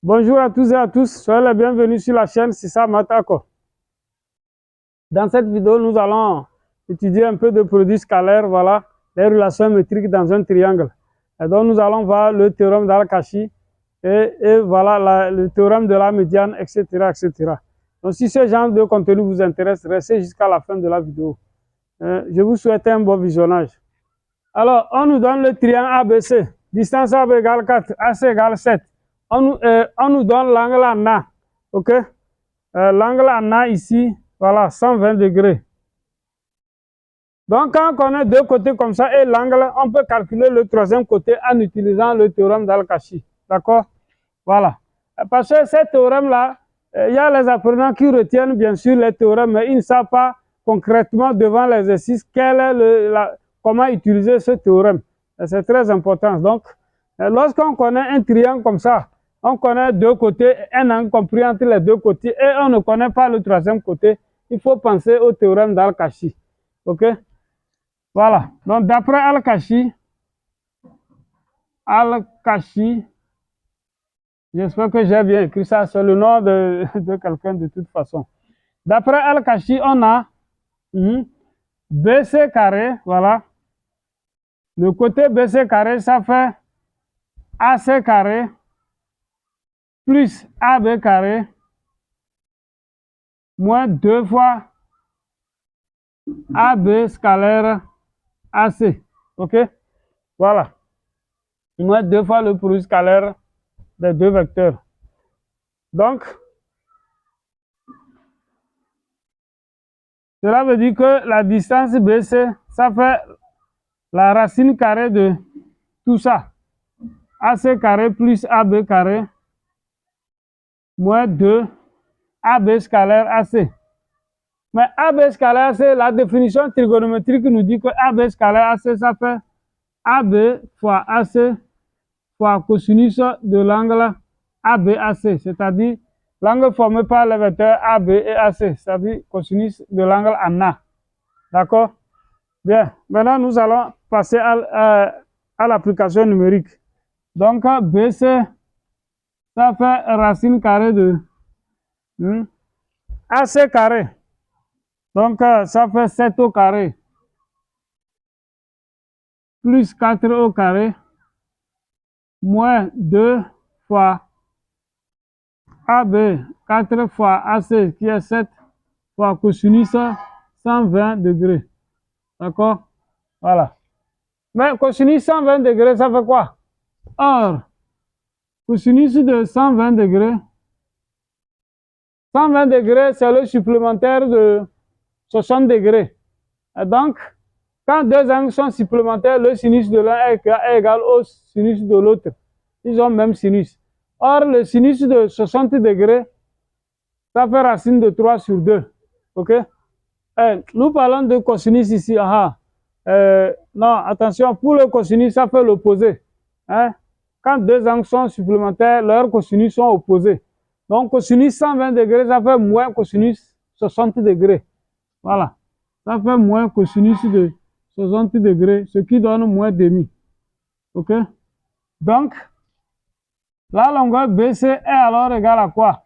Bonjour à tous et à tous, soyez les bienvenus sur la chaîne Sissa Matako. Dans cette vidéo, nous allons étudier un peu de produits scalaires, voilà, les relations métriques dans un triangle. Et donc nous allons voir le théorème d'Al-Kashi et voilà le théorème de la médiane, etc., etc. Donc si ce genre de contenu vous intéresse, restez jusqu'à la fin de la vidéo. Je vous souhaite un bon visionnage. Alors, on nous donne le triangle ABC, distance AB égale 4, AC égale 7. On nous donne l'angle en A, ok? L'angle en A ici, voilà, 120 degrés. Donc, quand on connaît deux côtés comme ça et l'angle, on peut calculer le troisième côté en utilisant le théorème d'Al-Kashi, d'accord? Voilà. Parce que ce théorème-là, il y a les apprenants qui retiennent bien sûr les théorèmes, mais ils ne savent pas concrètement devant l'exercice comment utiliser ce théorème. C'est très important. Donc, lorsqu'on connaît un triangle comme ça, on connaît deux côtés, un angle compris entre les deux côtés, et on ne connaît pas le troisième côté, il faut penser au théorème d'Al-Kashi. OK? Voilà. Donc, d'après Al-Kashi, j'espère que j'ai bien écrit ça, c'est le nom de quelqu'un de toute façon. D'après Al-Kashi, on a BC carré, voilà. Le côté BC carré, ça fait AC carré plus AB carré moins 2 fois AB scalaire AC. OK? Voilà. Moins 2 fois le produit scalaire des deux vecteurs. Donc, cela veut dire que la distance BC, ça fait la racine carrée de tout ça. AC carré plus AB carré moins 2 AB scalaire AC. Mais AB scalaire AC, la définition trigonométrique nous dit que AB scalaire AC, ça fait AB fois AC fois cosinus de l'angle ABAC, c'est-à-dire l'angle formé par les vecteurs AB et AC, c'est-à-dire cosinus de l'angle en A. D'accord? Bien, maintenant nous allons passer à l'application numérique. Donc, BC, ça fait racine carrée de AC carré. Donc, ça fait 7 au carré plus 4 au carré moins 2 fois AB, 4 fois AC qui est 7 fois cosinus 120 degrés. D'accord? Voilà. Mais cosinus 120 degrés, ça fait quoi? Or, cosinus de 120 degrés, 120 degrés, c'est le supplémentaire de 60 degrés. Et donc, quand deux angles sont supplémentaires, le sinus de l'un est égal au sinus de l'autre. Ils ont le même sinus. Or, le sinus de 60 degrés, ça fait racine de 3 sur 2. OK? Nous parlons de cosinus ici. Non, attention, pour le cosinus, ça fait l'opposé. Hein? Quand deux angles sont supplémentaires, leurs cosinus sont opposés. Donc, cosinus 120 degrés, ça fait moins cosinus 60 degrés. Voilà. Ça fait moins cosinus de 60 degrés, ce qui donne moins demi. OK? Donc, la longueur BC est alors égale à quoi?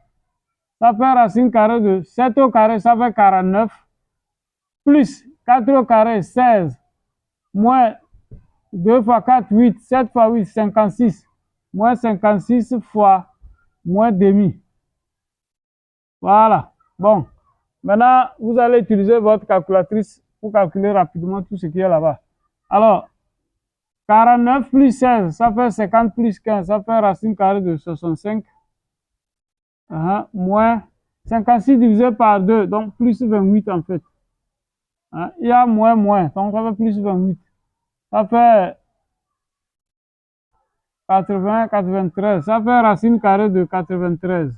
Ça fait racine carrée de 7 au carré, ça fait 49, plus 4 au carré, 16, moins 2 fois 4, 8, 7 fois 8, 56, moins 56 fois moins demi. Voilà. Bon. Maintenant, vous allez utiliser votre calculatrice pour calculer rapidement tout ce qui est là-bas. Alors, 49 plus 16, ça fait 50 plus 15, ça fait racine carrée de 65. Moins 56 divisé par 2, donc plus 28 en fait. Il y a moins, donc ça fait plus 28. Ça fait 80, 93. Ça fait racine carrée de 93.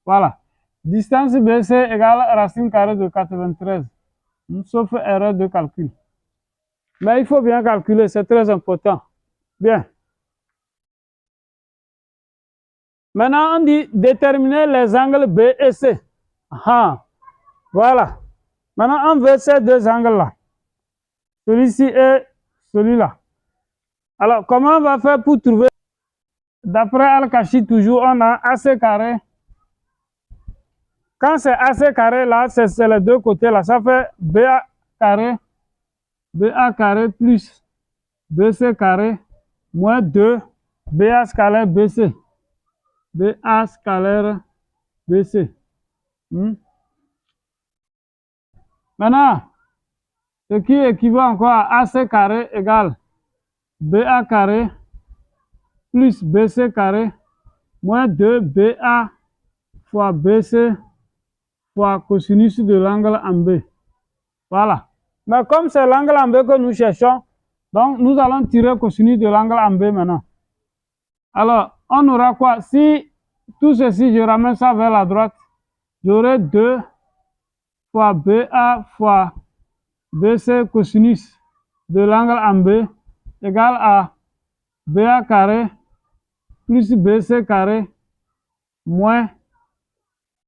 Voilà. Distance BC égale racine carrée de 93. Sauf erreur de calcul. Mais il faut bien calculer, c'est très important. Bien. Maintenant, on dit déterminer les angles B et C. Voilà. Maintenant, on veut ces deux angles-là. Celui-ci et celui-là. Alors, comment on va faire pour trouver D'après Al-Kashi, toujours, on a AC carré. Quand c'est AC carré, là, c'est les deux côtés, là, ça fait BA carré plus BC carré moins 2 BA scalaire BC. BA scalaire BC. Maintenant, ce qui équivaut encore à AC carré égale BA carré plus BC carré moins 2 BA fois BC fois cosinus de l'angle en B. Voilà. Mais comme c'est l'angle en B que nous cherchons, donc nous allons tirer cosinus de l'angle en B maintenant. Alors, on aura quoi? Si tout ceci, je ramène ça vers la droite, j'aurai 2 fois BA fois BC cosinus de l'angle en B égale à BA carré plus BC carré moins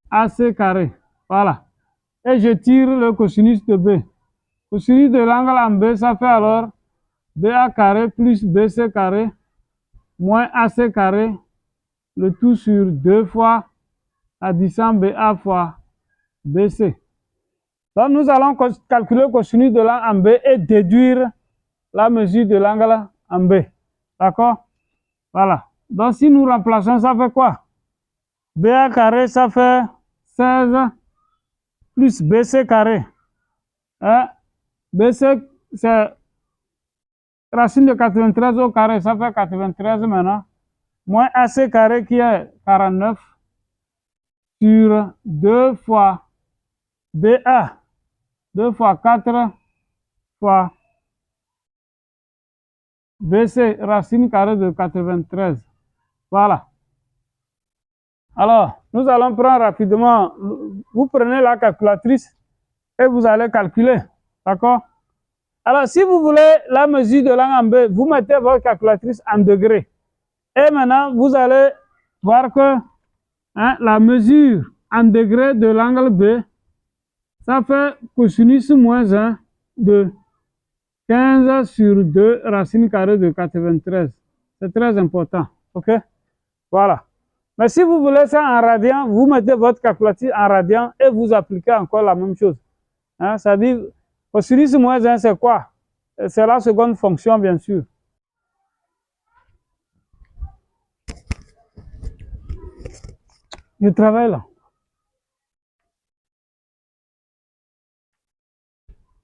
AC carré. Voilà. Et je tire le cosinus de B. Cosinus de l'angle en B, ça fait alors BA carré plus BC carré moins AC carré, le tout sur 2 fois addition BA fois BC. Donc nous allons calculer le cosinus de l'angle en B et déduire la mesure de l'angle en B. D'accord? Voilà. Donc si nous remplaçons, ça fait quoi? BA carré, ça fait 16 plus BC carré. Hein? BC, c'est racine de 93 au carré, ça fait 93 maintenant. Moins AC carré qui est 49 sur 2 fois BA. 2 fois 4 fois BC, racine carrée de 93. Voilà. Alors, nous allons prendre rapidement, vous prenez la calculatrice et vous allez calculer. D'accord? Alors, si vous voulez la mesure de l'angle en B, vous mettez votre calculatrice en degrés. Et maintenant, vous allez voir que la mesure en degrés de l'angle B, ça fait cosinus moins 1 de 15 sur 2 racine carrée de 93. C'est très important. OK? Voilà. Mais si vous voulez ça en radian, vous mettez votre calculatrice en radian et vous appliquez encore la même chose. Ça dit, cosinus moins 1, c'est quoi? C'est la seconde fonction, bien sûr. Je travaille là.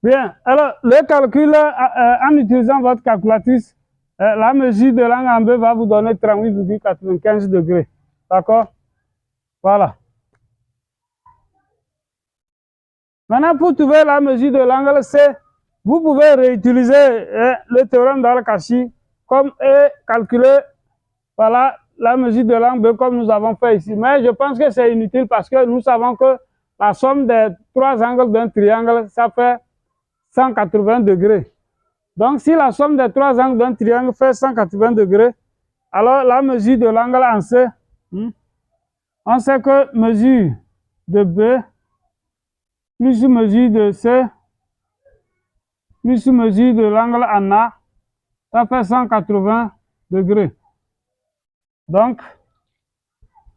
Bien, alors le calcul, en utilisant votre calculatrice, la mesure de l'angle en B va vous donner 38,95 degrés. D'accord? Voilà. Maintenant, pour trouver la mesure de l'angle C, vous pouvez réutiliser le théorème d'Al-Kashi comme et calculer voilà, la mesure de l'angle B comme nous avons fait ici. Mais je pense que c'est inutile parce que nous savons que la somme des trois angles d'un triangle, ça fait 180 degrés. Donc, si la somme des trois angles d'un triangle fait 180 degrés, alors la mesure de l'angle en C, on sait que mesure de B plus mesure de C plus mesure de l'angle en A, ça fait 180 degrés. Donc,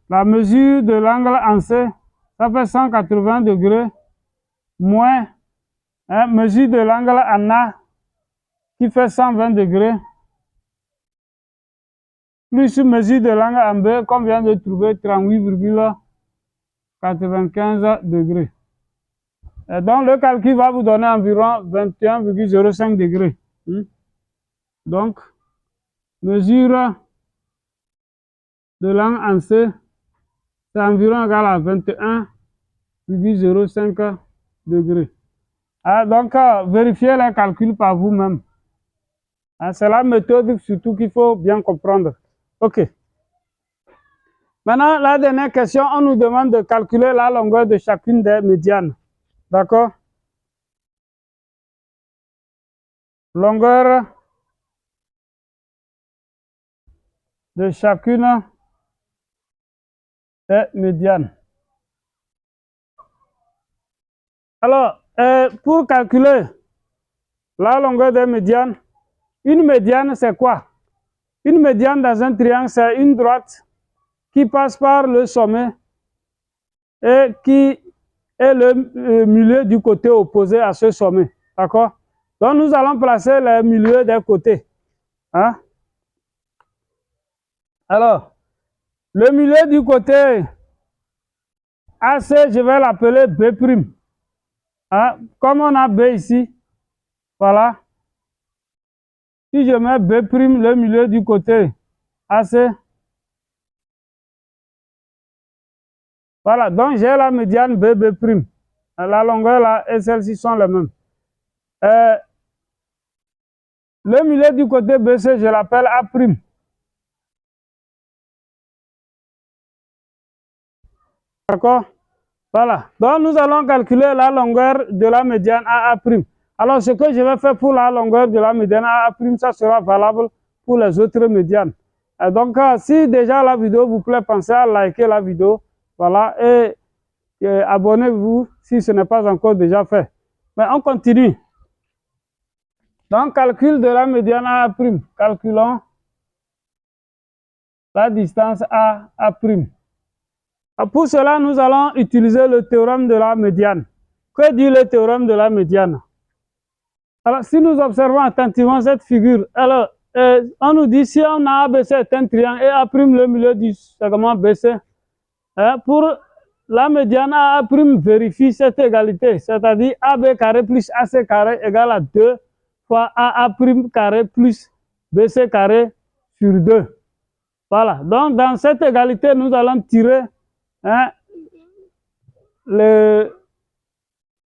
la mesure de l'angle en C, ça fait 180 degrés, moins mesure de l'angle en A, qui fait 120 degrés, plus mesure de l'angle en B, qu'on vient de trouver 38,95 degrés. Et donc, le calcul va vous donner environ 21,05 degrés. Donc, mesure de l'angle en C, c'est environ égal à 21,05 degrés. Donc, vérifiez les calculs par vous-même. C'est la méthode surtout qu'il faut bien comprendre. OK. Maintenant, la dernière question, on nous demande de calculer la longueur de chacune des médianes. D'accord? Longueur de chacune des médianes. Alors, pour calculer la longueur des médianes, une médiane, c'est quoi? Une médiane dans un triangle, c'est une droite qui passe par le sommet et qui est le milieu du côté opposé à ce sommet. D'accord? Donc, nous allons placer le milieu des côtés. Hein? Alors, le milieu du côté AC, je vais l'appeler B'. Hein? Comme on a B ici, voilà. Si je mets B', le milieu du côté AC, voilà, donc j'ai la médiane B'. La longueur là et celle-ci sont les mêmes. Le milieu du côté BC, je l'appelle A'. D'accord? Voilà. Donc, nous allons calculer la longueur de la médiane AA'. Alors, ce que je vais faire pour la longueur de la médiane AA', ça sera valable pour les autres médianes. Donc, si déjà la vidéo vous plaît, pensez à liker la vidéo. Voilà. Et abonnez-vous si ce n'est pas encore déjà fait. Mais on continue. Donc, calcul de la médiane AA'. Calculons la distance AA'. Pour cela, nous allons utiliser le théorème de la médiane. Que dit le théorème de la médiane? Alors, si nous observons attentivement cette figure, alors, on nous dit si on a ABC est un triangle et A' le milieu du segment BC, pour la médiane A' vérifie cette égalité, c'est-à-dire AB carré plus AC carré égale à 2 fois AA' carré plus BC carré sur 2. Voilà, donc dans cette égalité, nous allons tirer le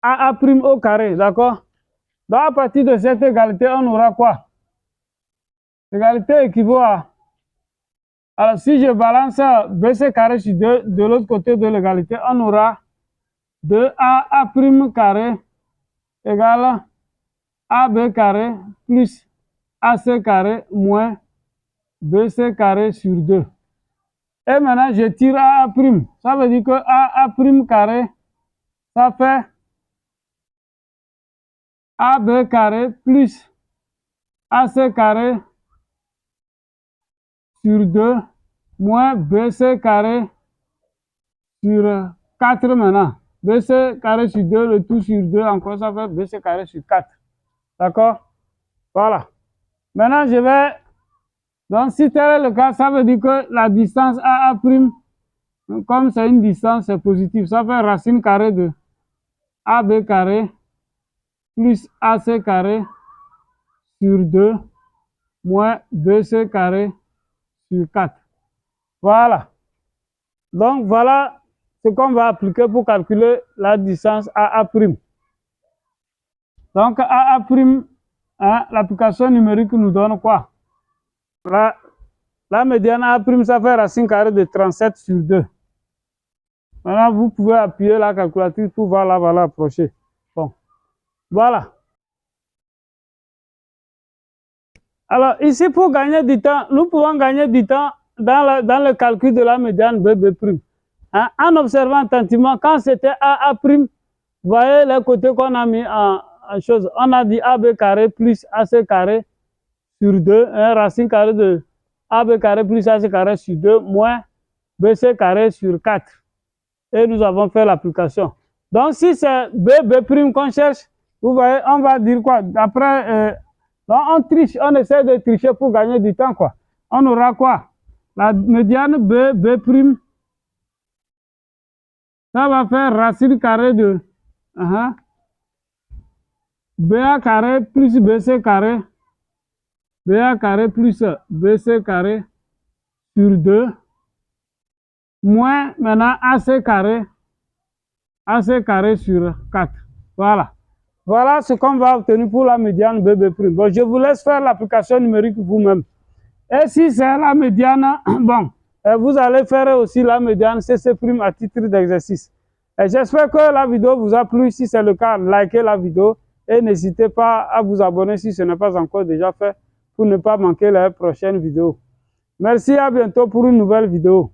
AA' au carré, d'accord? Donc à partir de cette égalité, on aura quoi? L'égalité équivaut à... Alors si je balance BC carré sur 2 de l'autre côté de l'égalité, on aura 2AA' carré égale AB carré plus AC carré moins BC carré sur 2. Et maintenant, je tire AA'. Ça veut dire que AA' carré, ça fait AB carré plus AC carré sur 2 moins BC carré sur 4 maintenant. BC carré sur 2, le tout sur 2, encore ça fait BC carré sur 4. D'accord? Voilà. Maintenant, je vais... Donc, si tel est le cas, ça veut dire que la distance AA', comme c'est une distance, c'est positif. Ça fait racine carrée de AB carré plus AC carré sur 2 moins BC carré sur 4. Voilà. Donc, voilà ce qu'on va appliquer pour calculer la distance AA'. Donc, AA', hein, l'application numérique nous donne quoi? La médiane AA', ça fait racine carrée de 37 sur 2. Maintenant, vous pouvez appuyer la calculatrice pour voir la valeur approchée. Bon, voilà. Alors, ici, pour gagner du temps, nous pouvons gagner du temps dans le calcul de la médiane B'. Hein, en observant attentivement, quand c'était AA', vous voyez les côtés qu'on a mis en chose. On a dit AB carré plus AC carré sur 2, hein, racine carrée de AB carré plus AC carré sur 2 moins BC carré sur 4. Et nous avons fait l'application. Donc, si c'est B' qu'on cherche, vous voyez, on va dire quoi? Après, on triche, on essaie de tricher pour gagner du temps, quoi. On aura quoi? La médiane B', ça va faire racine carrée de BA carré plus BC carré, BA carré plus BC carré sur 2, moins maintenant AC carré sur 4. Voilà. Voilà ce qu'on va obtenir pour la médiane B'. Bon, je vous laisse faire l'application numérique vous-même. Et si c'est la médiane, bon, vous allez faire aussi la médiane CC' à titre d'exercice. J'espère que la vidéo vous a plu. Si c'est le cas, likez la vidéo et n'hésitez pas à vous abonner si ce n'est pas encore déjà fait pour ne pas manquer les prochaines vidéos. Merci, à bientôt pour une nouvelle vidéo.